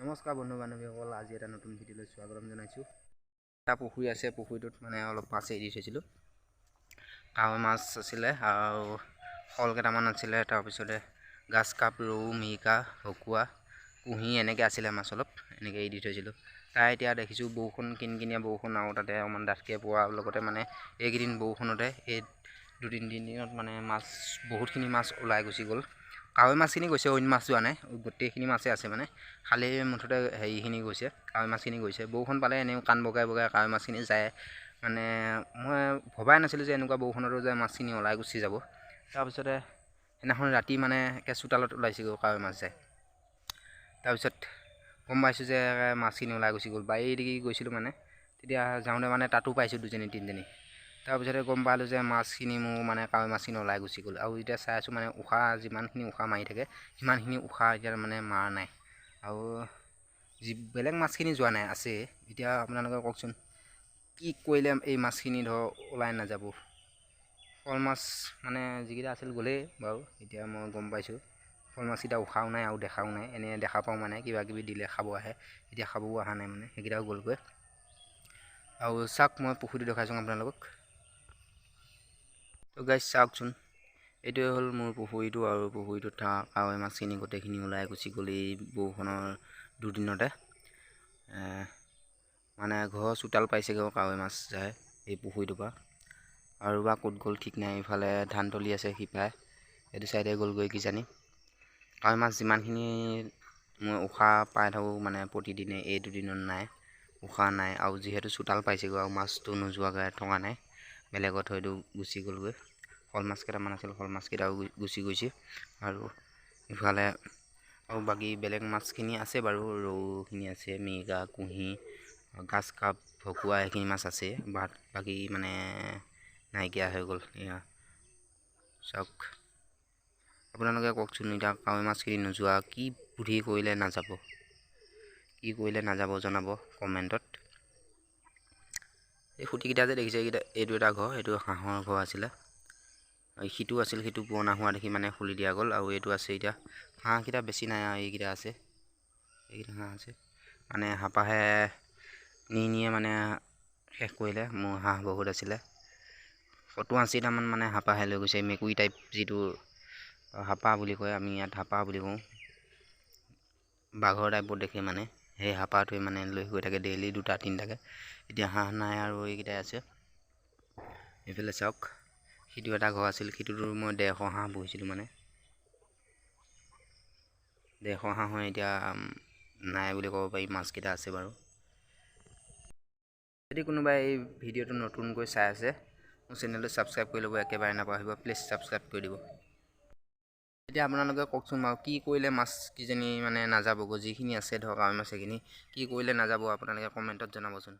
নমস্কাৰ বন্ধু বান্ধৱীসকল, আজি এটা নতুন ভিডিঅ'লৈ স্বাগতম জনাইছোঁ। এটা পুখুৰী আছে, পুখুৰীটোত মানে অলপ মাছ এৰি থৈছিলোঁ। কাৱৈ মাছ আছিলে আৰু শল কেইটামান আছিলে, তাৰপিছতে গাছ কাপ, ৰৌ, মিৰিকা, ভকুৱা, কুঁহি এনেকৈ আছিলে মাছ অলপ, এনেকৈ এৰি দি থৈছিলোঁ। তাই এতিয়া দেখিছোঁ বৰষুণ, কিনকিনীয়া বৰষুণ আৰু তাতে অকণমান ডাঠকৈ পোৱাৰ লগতে মানে এইকেইদিন বৰষুণতে এই 2-3 দিনত মানে মাছ বহুতখিনি মাছ ওলাই গুচি গ'ল। কাৱৈ মাছখিনি গৈছে, অইন মাছ যোৱা নাই, গোটেইখিনি মাছেই আছে মানে, খালি মুঠতে হেৰিখিনি গৈছে, কাৱৈ মাছখিনি গৈছে। বৰষুণ পালে এনেও কাণ বগাই বগাই কাৱৈ মাছখিনি যায়, মানে মই ভবাই নাছিলোঁ যে এনেকুৱা বৰষুণতো যে মাছখিনি ওলাই গুচি যাব। তাৰপিছতে সেইদিনাখন ৰাতি মানে একে চোতালত ওলাইছেগৈ কাৱৈ মাছ যায়। তাৰপিছত গম পাইছোঁ যে মাছখিনি ওলাই গুচি গ'ল। বাৰীদি গৈছিলোঁ মানে, তেতিয়া যাওঁতে মানে তাতো পাইছোঁ 2-3জনী। তাৰপিছতে গম পালোঁ যে মাছখিনি মোৰ মানে কাৱৈ মাছখিনি ওলাই গুচি গ'ল। আৰু এতিয়া চাই আছোঁ মানে যিমানখিনি উশাহ মাৰি থাকে সিমানখিনি উশাহ এতিয়া মানে মাৰা নাই, আৰু বেলেগ মাছখিনি যোৱা নাই, আছে। এতিয়া আপোনালোকে কওকচোন, কি কৰিলে এই মাছখিনি ওলাই নাযাব? শ'ল মাছ মানে যিকেইটা আছিল গ'লেই বাৰু, এতিয়া মই গম পাইছোঁ শ'ল মাছকেইটা উশাহও নাই আৰু দেখাও নাই। এনেই দেখা পাওঁ মানে কিবা কিবি দিলে খাব আহে, এতিয়া খাবও অহা নাই মানে, সেইকেইটাও গ'লগৈ। আৰু চাওক, মই পুখুৰীটো দেখাইছোঁ আপোনালোকক। তো গাইছ চাওকচোন, এইটোৱে হ'ল মোৰ পুখুৰীটো, আৰু পুখুৰীটোত থকা কাৱৈ মাছখিনি গোটেইখিনি ওলাই গুচি গ'ল এই বৰষুণৰ দুদিনতে। মানে ঘৰৰ চোতাল পাইছেগৈ কাৱৈ মাছ যায় এই পুখুৰীটোৰ পৰা, আৰু বা ক'ত গ'ল ঠিক নাই। এইফালে ধানতলি আছে, সিপাৰে এইটো চাইডে গ'লগৈ কিজানি। কাৱৈ মাছ যিমানখিনি মই উশাহ পাই থাকোঁ মানে প্ৰতিদিনে, এই দুদিনত নাই, উশাহ নাই। আৰু যিহেতু চোতাল পাইছেগৈ আৰু মাছটো নোযোৱাকৈ থকা নাই, বেলেগত হয়তো গুচি গ'লগৈ। শ'ল মাছ কেইটামান আছিল, শ'ল মাছকেইটাও গুচি গৈছে। আৰু ইফালে আৰু বাকী বেলেগ মাছখিনি আছে বাৰু, ৰৌখিনি আছে, মিৰিকা, কুঁহি, গাছ কাপ, ভকুৱা, সেইখিনি মাছ আছে। বাকী মানে নাইকিয়া হৈ গ'ল। এয়া চাওক, আপোনালোকে কওকচোন, এতিয়া কাৱৈ মাছখিনি নোযোৱা কি বুদ্ধি কৰিলে নাযাব, কি কৰিলে নাযাব জনাব কমেণ্টত। এই খুঁটিকেইটা যে দেখিছে, এইটো এটা ঘৰ, এইটো হাঁহৰ ঘৰ আছিলে। সিটো আছিল, সিটো পুৰণা হোৱা দেখি মানে খুলি দিয়া গ'ল। আৰু এইটো আছে এতিয়া। হাঁহকেইটা বেছি নাই আৰু এইকেইটা আছে, এইকেইটা হাঁহ আছে। মানে হাপাহে নিয়ে মানে শেষ কৰিলে। মোৰ হাঁহ বহুত আছিলে, 70-80টামান মানে হাপাহে লৈ গৈছে। মেকুৰী টাইপ যিটো হাপা বুলি কয়, আমি ইয়াত হাপা বুলি কওঁ, বাঘৰ টাইপত দেখে মানে, সেই হাপাটোৱে মানে লৈ গৈ থাকে ডেইলি 2-3টাকৈ। এতিয়া হাঁহ নাই আৰু এইকেইটাই আছে। এইফালে চাওক, সিটো এটা ঘৰ আছিল, সিটোতো মই 150 হাঁহ পুহিছিলোঁ মানে, 150 হাঁহৰ এতিয়া নাই বুলি ক'ব পাৰি, মাছকেইটা আছে বাৰু। যদি কোনোবাই এই ভিডিঅ'টো নতুনকৈ চাই আছে, মোৰ চেনেলটো ছাবস্ক্ৰাইব কৰি ল'ব, একেবাৰে নাপাহৰিব, প্লিজ ছাবস্ক্ৰাইব কৰি দিব। এতিয়া আপোনালোকে কওকচোন বাৰু, কি কৰিলে মাছ কিজনী মানে নাযাবগৈ, যিখিনি আছে ধৰক কাৱৈ মাছ, সেইখিনি কি কৰিলে নাযাব আপোনালোকে কমেণ্টত জনাবচোন।